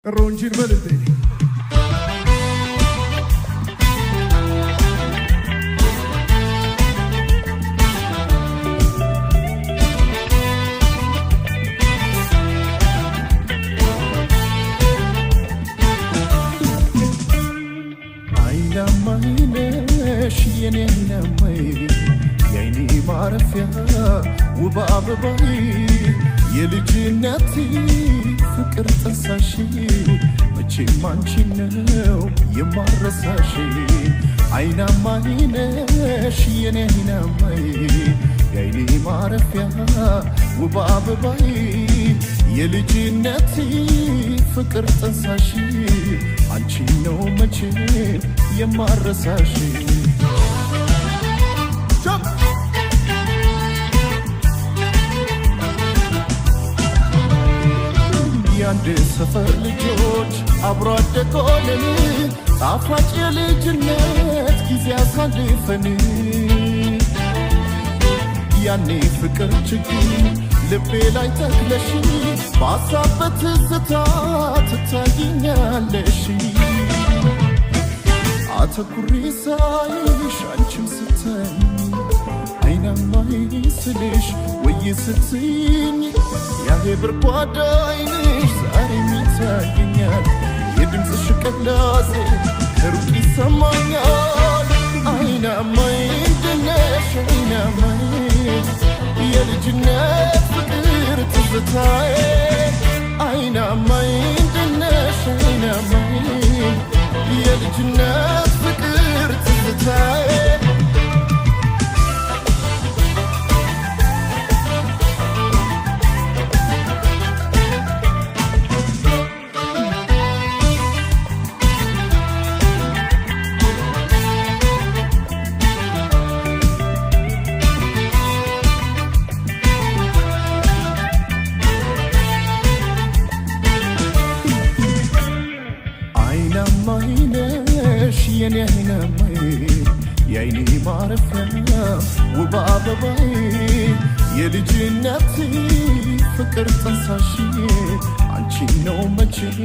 ronjin melite ayna mayne shiyene namay yayni marafya uba ababai የልጅነቴ ፍቅር ተሳሽ መቼም አንቺን ነው የማረሳሽ አይናማ ነሽ የኔ አይናማይ የአይኔ ማረፊያ ውብ አበባይ የልጅነቴ ፍቅር ተሳሽ አንቺን ነው መቼም የማረሳሽ ያንድ ሰፈር ልጆች አብሮ አደጎልን ጣፋጭ የልጅነት ጊዜ አሳልፈን ያኔ ፍቅር ችግኝ ልቤ ላይ ተክለሽ በሀሳብ በትዝታ ትታይኛለሽ አተኩሪ ሳይሽ አንቺም ስተኝ አይናማይ ስልሽ ወይ ስትይኝ ያሄ ብርጓዳ አይንሽ ዛሬ ሚታየኛል የድምፅሽ ቅላሴ ከሩቅ ይሰማኛል አይናማይ እንደነሽ አይናማይ የልጅነት ፍቅር ትዝታዬ አይናማይ እንደነሽ አይናማይ የልጅነት ፍቅር ትዝታዬ የኔ አይናማይ የአይኔ ማረፊያ ውብ አበባይ የልጅነቴ ፍቅር ተንሳሽ አንቺ ነው መቼም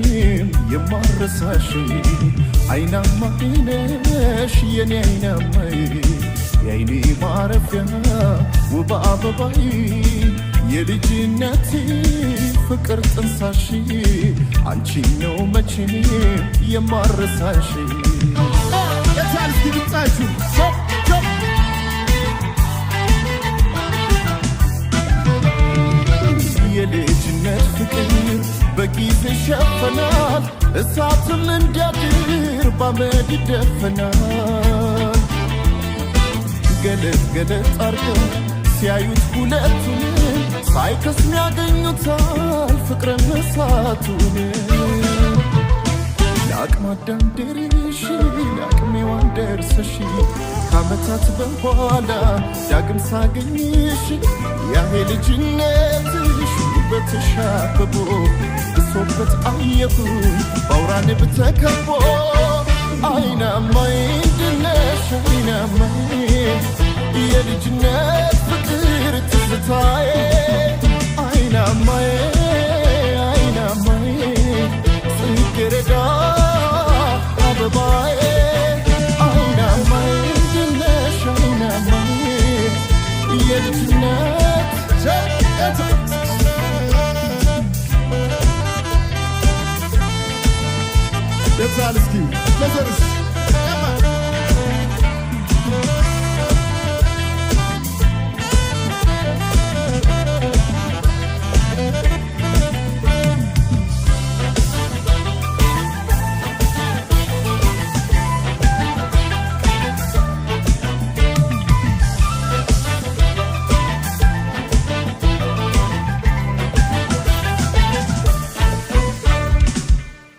የማረሳሽ አይናማይ ነሽ የኔ አይናማይ የአይኔ ማረፊያ ውብ አበባይ የልጅነቴ ፍቅር ተንሳሽ አንቺ ነው መቼም የማረሳሽ Let's give it time to jump, jump. የልጅነት ፍቅር በጊዜ ሸፈናል እሳትም እንዲያድር ባመድ ይደፈናል ገለጥ ገለጥ አርገው ሲያዩት ሁለቱን ሳይከስም ያገኙታል ፍቅርን እሳቱን ለአቅመ አዳም ደርሽ ለአቅመ ሔዋን ደርሰሽ ከዓመታት በኋላ ዳግም ሳገኝሽ ያሄ ልጅነትሽ ውበትሽ አብቦ ብሶበት አየሁኝ በአውራ ንብ ተከቦ አይናማይ እንደነሽ አይናማይ የልጅነት ፍቅር ትዝታዬ አይናማይ አይናማይ ጽጌረዳ አበባዬ አይናማይ እንደነሽ አይናማይ የልጅነት ለዛል እስኪ ለዘርስ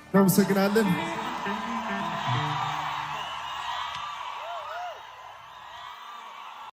እናመሰግናለን።